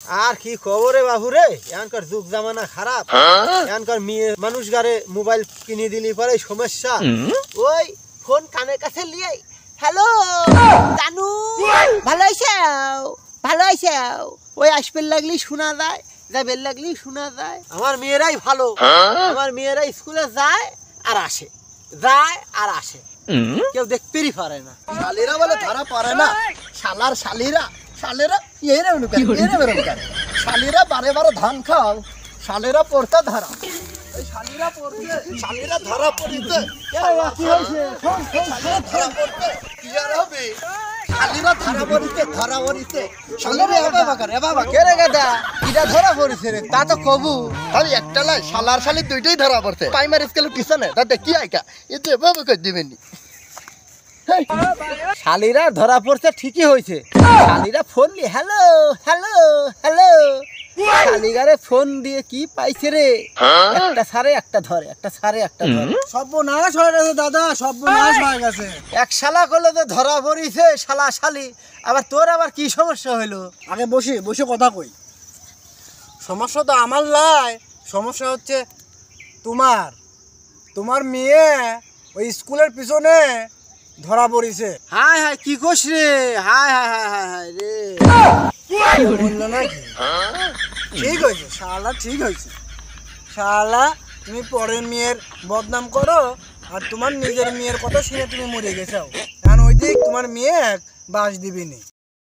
আর কি খবরে বাবু রে, এখনকার যুগ জামানা খারাপ। এখনকার মেয়ে মানুষ গারে মোবাইল কিনে দিলি পরে সমস্যা। ওই ফোন কানের কাছে লিয়ে হ্যালো জানু ভালো আইসাও ভালো আইসাও, ওই আসপেল লাগলি শোনা যায়, যাবেল লাগলি শোনা যায়। আমার মেয়েরাই ভালো, আমার মেয়েরা স্কুলে যায় আর আসে, যায় আর আসে, কেউ দেখতেই পারে না। শালিরা বলে ধরা পড়ে না, শালার শালিরা শালেরা এরে অনুকার এরে বেরোনকার শালিরা বারে বারে ধান খাও, শালেরা পড়তে ধরা, এই শালিরা পড়তে শালিরা ধরা পড়িতে কি হয়েছে? শালিরা ধরা পড়তে কি আর হবে, শালিরা ধরা পড়িতে ধরা পড়িতে শালিরা এবাবা কে রে গাদা এটা ধরা পড়েছে রে, তা তো কবু তাহলে একটা লাই শালার শালি দুইটাই ধরা পড়ছে। প্রাইমারি স্কুলে টিউশনে তাতে কি আইকা এতে এভাবে করে দিবেনি। শালিরা ধরা পড়ছে ঠিকই হয়েছে। শালিরা ফোন দিয়ে হ্যালো হ্যালো হ্যালো, শালিগারে ফোন দিয়ে কি পাইছে রে, একটা সারে একটা ধরে, একটা সারে একটা ধরে। সর্বনাশ হয়ে গেছে দাদা, সর্বনাশ হয়ে গেছে। এক শালা করলে তো ধরা পড়িছে শালা শালি, আবার তোর আবার কি সমস্যা হইলো? আগে বসে বসে কথা কই। সমস্যা তো আমার লাই, সমস্যা হচ্ছে তোমার তোমার মেয়ে ওই স্কুলের পিছনে ধরা পড়িছে। হায় হায় কি কোস রে, হায় হায় হায় হায় হায় রে, বললো নাকি? ঠিক হয়েছে শালা, ঠিক হয়েছে শালা। তুমি পরের মেয়ের বদনাম করো আর তোমার নিজের মেয়ের কথা শুনে তুমি মরে গেছো, কারণ ওই দিক তোমার মেয়ে বাস দিবিনি।